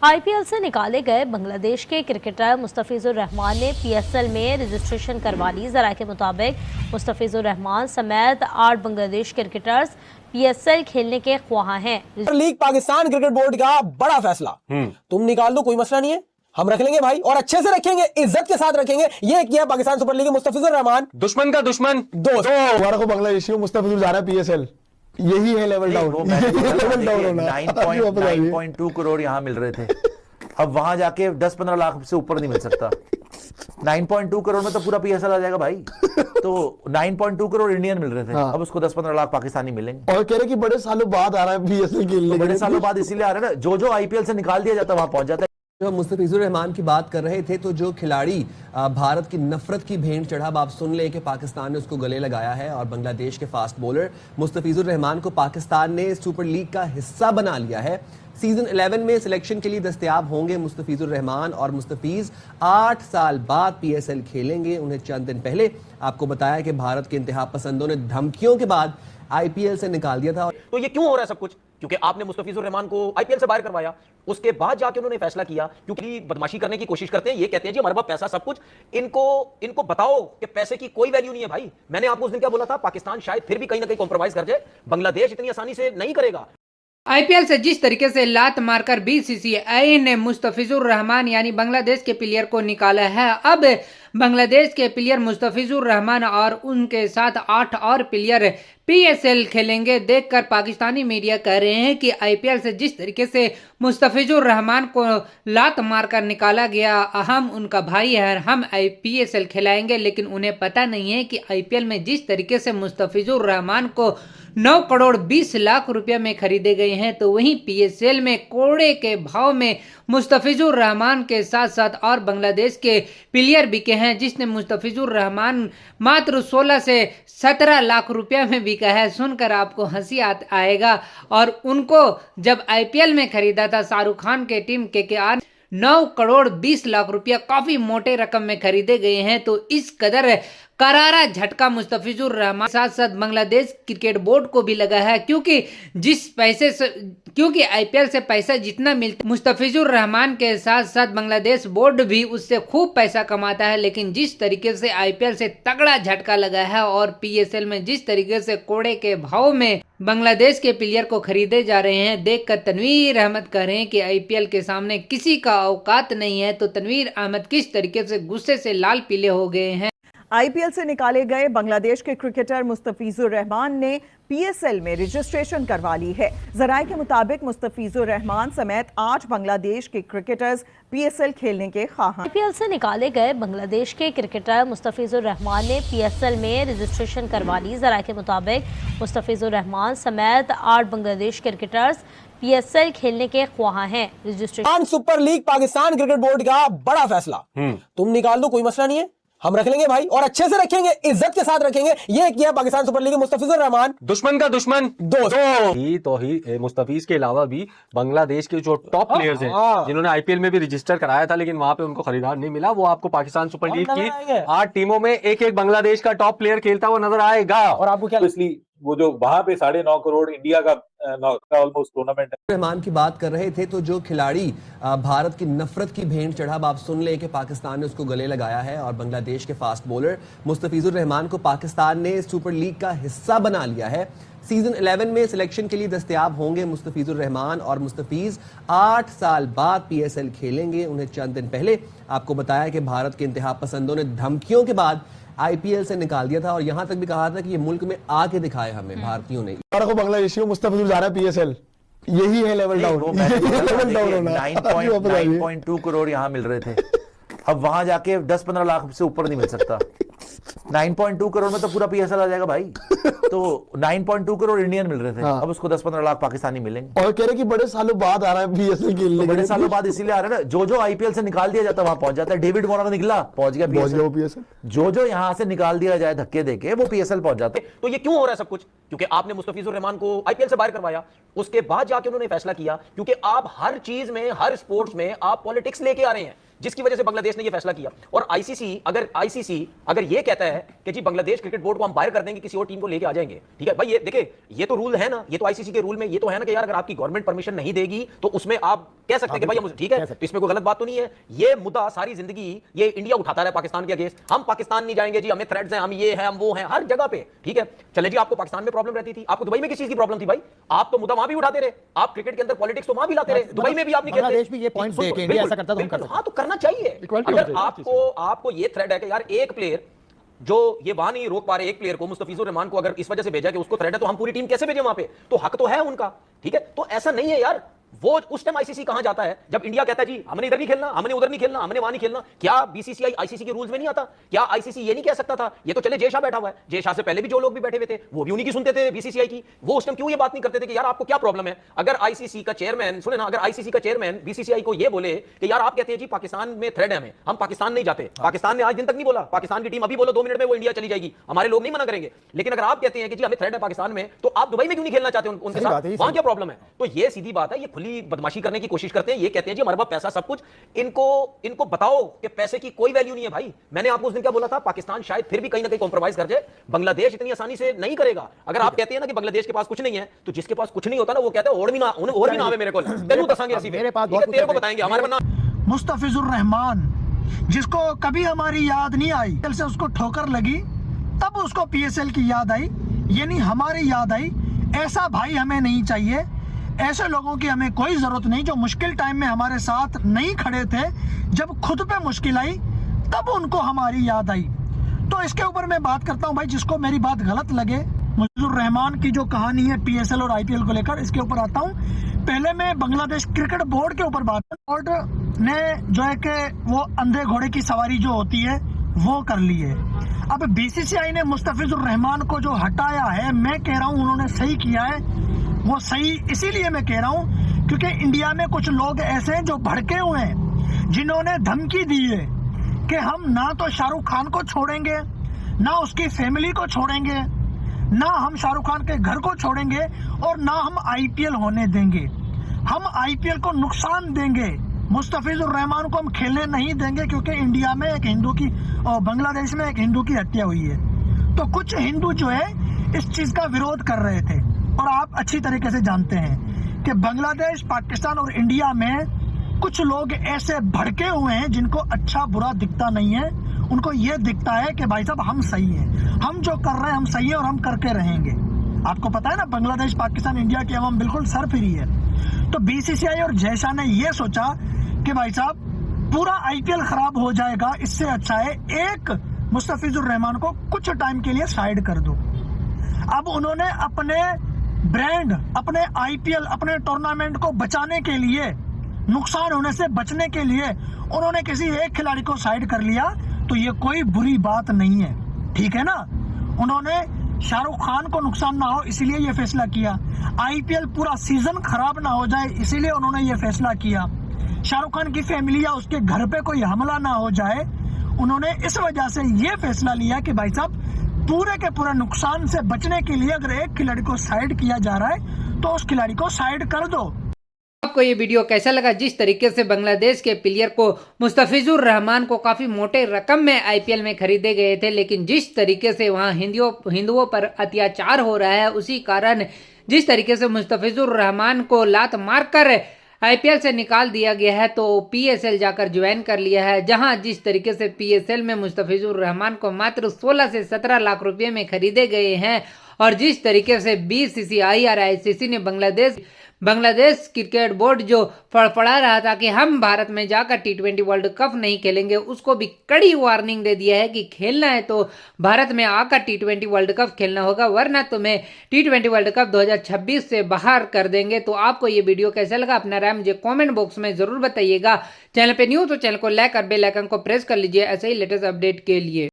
IPL से निकाले गए बांग्लादेश के क्रिकेटर मुस्तफिजुर रहमान ने पीएसएल में रजिस्ट्रेशन करवा ली। जराये के मुताबिक मुस्तफिजुर रहमान समेत 8 बांग्लादेश क्रिकेटर्स पीएसएल खेलने के ख्वाह हैं। लीग पाकिस्तान क्रिकेट बोर्ड का बड़ा फैसला, तुम निकाल दो, कोई मसला नहीं है, हम रख लेंगे भाई, और अच्छे से रखेंगे, इज्जत के साथ रखेंगे। ये किया पाकिस्तान सुपर लीग के मुस्तफिजुर रहमान, दुश्मन का दुश्मन दोस्त। हमारा को बांग्लादेशी मुस्तफिजुर जा रहा है पीएसएल, यही है लेवल डाउन। 9.2 करोड़ यहाँ मिल रहे थे, अब वहां जाके 10-15 लाख से ऊपर नहीं मिल सकता। 9.2 करोड़ में तो पूरा पीएसएल आ जाएगा भाई। तो 9.2 करोड़ इंडियन मिल रहे थे, अब उसको 10-15 लाख पाकिस्तानी मिलेंगे। और कह रहे कि बड़े सालों बाद आ रहा है पीएसएल खेलने, तो बड़े सालों बाद इसीलिए आ रहा है ना, जो आईपीएल से निकाल दिया जाता है वहां पहुंच जाता है। जो मुस्तफिजुर रहमान की बात कर रहे थे, तो जो खिलाड़ी भारत की नफरत की भेंट चढ़ा, आप सुन ले कि पाकिस्तान ने उसको गले लगाया है। और बांग्लादेश के फास्ट बॉलर मुस्तफिजुर रहमान को पाकिस्तान ने सुपर लीग का हिस्सा बना लिया है। सीजन 11 में सिलेक्शन के लिए दस्तयाब होंगे मुस्तफिजुर रहमान, और मुस्तफिज 8 साल बाद पीएसएल खेलेंगे। उन्हें चंद दिन पहले आपको बताया कि भारत के इंतहा पसंदों ने धमकियों के बाद आईपीएल से निकाल दिया था। तो ये क्यों हो रहा है सब कुछ? क्योंकि आपने मुस्तफिजुर रहमान को आईपीएल से बाहर करवाया, उसके बाद जाके उन्होंने फैसला किया, क्योंकि बदमाशी करने की कोशिश करते हैं। ये कहते हैं जी हमारे पास पैसा सब कुछ, इनको बताओ कि पैसे की कोई वैल्यू नहीं है भाई। मैंने आपको उस दिन क्या बोला था, पाकिस्तान शायद फिर भी कहीं ना कहीं कॉम्प्रोमाइज कर जाए, बांग्लादेश इतनी आसानी से नहीं करेगा। आईपीएल से जिस तरीके से लात मारकर बीसीसीआई ने मुस्तफिजुर रहमान यानी बांग्लादेश के प्लेयर को निकाला है, अब बांग्लादेश के प्लेयर मुस्तफिजुर रहमान और उनके साथ 8 और प्लेयर पीएसएल खेलेंगे। देखकर पाकिस्तानी मीडिया कह रहे हैं कि आईपीएल से जिस तरीके से मुस्तफिजुर रहमान को लात मारकर निकाला गया, हम उनका भाई है, हम पीएसएल खिलाएंगे। लेकिन उन्हें पता नहीं है कि आईपीएल में जिस तरीके से मुस्तफिजुर रहमान को 9 करोड़ 20 लाख रुपए में खरीदे गए हैं, तो वहीं पीएसएल में कोड़े के भाव में मुस्तफिजुर रहमान के साथ साथ और बांग्लादेश के प्लेयर बिके हैं, जिसने मुस्तफिजुर रहमान मात्र 16 से 17 लाख रुपया में बिका है। सुनकर आपको हंसी आएगा। और उनको जब आईपीएल में खरीदा था शाहरुख खान के टीम केकेआर, 9 करोड़ 20 लाख रुपया काफी मोटे रकम में खरीदे गए हैं। तो इस कदर करारा झटका मुस्तफिजुर रहमान साथ साथ बांग्लादेश क्रिकेट बोर्ड को भी लगा है, क्योंकि आईपीएल से पैसा जितना मिलता, मुस्तफिजुर रहमान के साथ साथ बांग्लादेश बोर्ड भी उससे खूब पैसा कमाता है। लेकिन जिस तरीके से आईपीएल से तगड़ा झटका लगा है और पीएसएल में जिस तरीके से कोड़े के भाव में बांग्लादेश के प्लेयर को खरीदे जा रहे हैं, देखकर तनवीर अहमद कह रहे हैं कि आईपीएल के सामने किसी का औकात नहीं है। तो तनवीर अहमद किस तरीके से गुस्से से लाल पीले हो गए हैं। आईपीएल से निकाले गए बांग्लादेश के क्रिकेटर मुस्तफिजुर रहमान ने पीएसएल में रजिस्ट्रेशन करवा ली है। जराये के मुताबिक मुस्तफिजुर रहमान समेत 8 बांग्लादेश के क्रिकेटर्स पीएसएल खेलने के ख्वाह हैं। आईपीएल से निकाले गए बांग्लादेश के क्रिकेटर मुस्तफिजुर रहमान ने पीएसएल में रजिस्ट्रेशन करवा ली। जराये के मुताबिक मुस्तफिजुर रहमान समेत 8 बांग्लादेश क्रिकेटर्स पीएसएल खेलने के ख्वाह हैं। Registration super league Pakistan cricket board का बड़ा फैसला, तुम निकाल दो, कोई मसला नहीं है, हम रख लेंगे भाई, और अच्छे से रखेंगे, इज्जत के साथ रखेंगे। ये किया पाकिस्तान सुपर लीग के मुस्तफिजुर रहमान, दुश्मन का दुश्मन दोस्त। मुस्तफिज के अलावा भी बांग्लादेश के जो टॉप प्लेयर्स हैं, जिन्होंने आईपीएल में भी रजिस्टर कराया था लेकिन वहां पे उनको खरीदार नहीं मिला, वो आपको पाकिस्तान सुपर लीग की 8 टीमों में एक बांग्लादेश का टॉप प्लेयर खेलता हुआ नजर आएगा। और आपको क्या इसलिए वो जो वहां पे 9.5 करोड़ इंडिया का ऑलमोस्ट टूर्नामेंट है। रहमान की बात कर रहे थे, तो जो खिलाड़ी भारत की नफरत की भेंट चढ़ा, आप सुन ले कि पाकिस्तान ने उसको गले लगाया है। और बांग्लादेश के फास्ट बॉलर मुस्तफिजुर रहमान को पाकिस्तान ने सुपर लीग का हिस्सा बना लिया है। सीजन 11 में सिलेक्शन के लिए दस्तयाब होंगे मुस्तफिजुर रहमान, और मुस्तफिज 8 साल बाद पीएसएल खेलेंगे। उन्हें चंद दिन पहले आपको बताया कि भारत के इंतहा पसंदों ने धमकियों के बाद आईपीएल से निकाल दिया था, और यहां तक भी कहा था कि ये मुल्क में आके दिखाए हमें भारतीयों ने। हमारा को बांग्लादेशी मुस्तफिजुर जा रहा है पीएसएल, यही है लेवल डाउन। 9.2 करोड़ यहाँ मिल रहे थे, अब वहां जाके 10-15 लाख से ऊपर नहीं मिल सकता। 9.2 करोड़ में तो पूरा पीएसएल आ जाएगा भाई। तो 9.2 करोड़ इंडियन मिल रहे थे, अब उसको 10-15 लाख पाकिस्तानी मिलेंगे। और कह रहे कि बड़े सालों बाद आ रहा है पीएसएल खेलने, तो बड़े सालों बाद इसीलिए आ रहा है ना, जो आईपीएल से निकाल दिया जाता है वहां पहुंच जाता है। डेविड वार्नर निकला, पहुंच गया पीएसएल। जो यहाँ से निकाल दिया जाए धक्के देके, वो पीएसएल पहुंच जाते। तो ये क्यों हो रहा है सब कुछ? क्योंकि आपने मुस्तफिजुर रहमान को आईपीएल से बाहर करवाया, उसके बाद जाके उन्होंने फैसला किया, क्योंकि आप हर चीज में, हर स्पोर्ट्स में आप पॉलिटिक्स लेके आ रहे हैं। जिसकी वजह से बांग्लादेश ने यह फैसला किया। और आईसीसी अगर ये कहता है कि जी बांग्लादेश क्रिकेट बोर्ड को हम बाहर कर देंगे, किसी और टीम को लेके आ जाएंगे, ठीक है भाई, ये देखिए ये तो रूल है ना, ये तो आईसीसी के रूल में ये तो है ना कि यार अगर आपकी गवर्नमेंट परमिशन नहीं देगी तो उसमें आप कह सकते हैं कि भाई हम, ठीक है, तो इसमें कोई गलत बात तो नहीं है। ये मुद्दा सारी जिंदगी ये इंडिया उठाता रहा पाकिस्तान के अगेंस्ट, हम पाकिस्तान नहीं जाएंगे जी, हमें थ्रेट्स हैं, हम ये हैं, हम वो हैं, हर जगह पे, ठीक है। चले जी, आपको पाकिस्तान में प्रॉब्लम रहती थी, आपको दुबई में किस चीज की प्रॉब्लम थी भाई? आप तो मुद्दा वहां भी उठाते रहे, आप क्रिकेट के अंदर पॉलिटिक्स तो वहां भी लाते रहे, दुबई में भी आप नहीं कहते। बांग्लादेश भी ये पॉइंट दे के इंडिया ऐसा करता तो हम कर सकते। हाँ, तो करना चाहिए। अगर आपको ये थ्रेट है कि यार एक प्लेयर जो ये वहां नहीं रोक पा रहे, एक प्लेयर को, मुस्तफिजुर रहमान को अगर इस वजह से भेजा कि उसको थ्रेट है, तो हम पूरी टीम कैसे भेजें वहां पे? तो हक तो है उनका, ठीक है। तो ऐसा नहीं है यार, वो उस टाइम आईसीसी कहां जाता है जब इंडिया कहता है जी हमने इधर नहीं खेलना, हमने उधर नहीं खेलना, हमने वहां नहीं खेलना। क्या बीसीसीआई आईसीसी के रूल्स में नहीं आता? क्या आईसीसी ये नहीं कह सकता था? ये तो चले जय शाह बैठा हुआ है, जय शाह से पहले भी जो लोग भी बैठे हुए थे वो भी उन्हीं की सुनते थे बीसीसीआई की। वो उस टाइम क्यों ये बात नहीं करते थे कि यार आपको क्या प्रॉब्लम है? अगर आईसीसी का चेयरमैन, सुने ना, अगर आईसीसी का चेयरमैन बीसीसीआई को ये बोले कि यार आप कहते हैं जी पाकिस्तान में थ्रेड है, हमें, हम पाकिस्तान नहीं जाते, पाकिस्तान ने आज दिन तक नहीं बोला, पाकिस्तान की टीम अभी बोलो 2 मिनट में वो इंडिया चली जाएगी, हमारे लोग नहीं मना करेंगे। लेकिन अगर आप कहते हैं कि जी हमें थ्रेड है पाकिस्तान में, तो आप दुबई में क्यों नहीं खेलना चाहते उनके साथ? वहां क्या प्रॉब्लम है? तो ये सीधी बात है, ये खुली बदमाशी करने की कोशिश करते हैं। ये कहते हैं जी हमारे पास पैसा सब कुछ, इनको बताओ कि पैसे की कोई वैल्यू नहीं है भाई। मैंने आपको उस दिन क्या बोला था, पाकिस्तान शायद फिर भी कहीं ना कहीं कॉम्प्रोमाइज कर जाए, बांग्लादेश इतनी आसानी से नहीं करेगा। अगर आप कहते हैं ना कि बांग्लादेश के पास कुछ नहीं है, तो जिसके पास कुछ नहीं होता ना वो कहता है और भी ना आवे मेरे को, तेरे को बताएंगे हमारे बना। मुस्तफिजुर रहमान जिसको कभी हमारी याद नहीं आई, दिल से उसको ठोकर लगी, तब उसको पीएसएल की याद आई, यानी हमारी याद आई। ऐसा भाई हमें नहीं चाहिए, ऐसे लोगों की हमें कोई जरूरत नहीं जो मुश्किल टाइम में हमारे साथ नहीं खड़े थे, जब खुद पे मुश्किल आई तब उनको हमारी याद आई। तो इसके ऊपर मैं बात करता हूं भाई, जिसको मेरी बात गलत लगे, मुस्तफिजुर रहमान की जो कहानी है पीएसएल और आईपीएल को लेकर, इसके ऊपर आता हूं। पहले मैं बांग्लादेश क्रिकेट बोर्ड के ऊपर बात, बोर्ड ने जो है कि वो अंधे घोड़े की सवारी जो होती है वो कर ली है। अब बीसीसीआई ने मुस्तफिजुर रहमान को जो हटाया है, मैं कह रहा हूं उन्होंने सही किया है। वो सही इसीलिए मैं कह रहा हूं क्योंकि इंडिया में कुछ लोग ऐसे हैं जो भड़के हुए हैं, जिन्होंने धमकी दी है कि हम ना तो शाहरुख खान को छोड़ेंगे, ना उसकी फैमिली को छोड़ेंगे, ना हम शाहरुख खान के घर को छोड़ेंगे, और ना हम आईपीएल होने देंगे। हम आईपीएल को नुकसान देंगे, मुस्तफिजुर रहमान को हम खेलने नहीं देंगे, क्योंकि इंडिया में एक हिंदू की और बांग्लादेश में एक हिंदू की हत्या हुई है। तो कुछ हिंदू जो है इस चीज का विरोध कर रहे थे, और आप अच्छी तरीके से जानते हैं कि बांग्लादेश, पाकिस्तान और इंडिया में कुछ लोग ऐसे भड़के हुए हैं जिनको अच्छा बुरा दिखता नहीं है। उनको ये दिखता है कि भाई साहब हम सही हैं, हम जो कर रहे हैं हम सही है और हम करके रहेंगे। आपको पता है ना, बांग्लादेश, पाकिस्तान, इंडिया की अवाम बिल्कुल सरफिरी है। तो बीसीसीआई और जय शाह ने ये सोचा कि भाई साहब पूरा आईपीएल खराब हो जाएगा, इससे अच्छा है एक मुस्तफिजुर रहमान को कुछ टाइम के लिए साइड कर दो। अब उन्होंने अपने ब्रांड, अपने आईपीएल, अपने टूर्नामेंट को बचाने के लिए, नुकसान होने से बचने के लिए उन्होंने किसी एक खिलाड़ी को साइड कर लिया, तो ये कोई बुरी बात नहीं है, ठीक है ना। उन्होंने शाहरुख खान को नुकसान ना हो इसलिए ये फैसला किया, आईपीएल पूरा सीजन खराब ना हो जाए इसीलिए उन्होंने ये फैसला किया, शाहरुख खान की फैमिली या उसके घर पे कोई हमला ना हो जाए, उन्होंने इस वजह से ये फैसला लिया कि भाई साहब पूरे के पूरे नुकसान से बचने के लिए अगर एक खिलाड़ी को साइड किया जा रहा है तो उस खिलाड़ी को साइड कर दो। आपको ये वीडियो कैसा लगा? जिस तरीके से बांग्लादेश के प्लेयर को, मुस्तफिजुर रहमान को काफी मोटे रकम में आईपीएल में खरीदे गए थे, लेकिन जिस तरीके से वहां हिंदुओं पर अत्याचार हो रहा है, उसी कारण जिस तरीके से मुस्तफिजुर रहमान को लात मारकर आईपीएल से निकाल दिया गया है, तो पीएसएल जाकर ज्वाइन कर लिया है, जहां जिस तरीके से पीएसएल में मुस्तफिजुर रहमान को मात्र 16 से 17 लाख रुपए में खरीदे गए हैं, और जिस तरीके से बीसीसीआई और आईसीसी ने बांग्लादेश क्रिकेट बोर्ड जो फड़फड़ा रहा था कि हम भारत में जाकर टी20 वर्ल्ड कप नहीं खेलेंगे, उसको भी कड़ी वार्निंग दे दिया है कि खेलना है तो भारत में आकर टी20 वर्ल्ड कप खेलना होगा, वरना तुम्हें टी20 वर्ल्ड कप 2026 से बाहर कर देंगे। तो आपको ये वीडियो कैसा लगा? अपना राय मुझे कमेंट बॉक्स में जरूर बताइएगा। चैनल पे न्यू तो चैनल को लाइक और बेल आइकन को प्रेस कर लीजिए ऐसे ही लेटेस्ट अपडेट के लिए।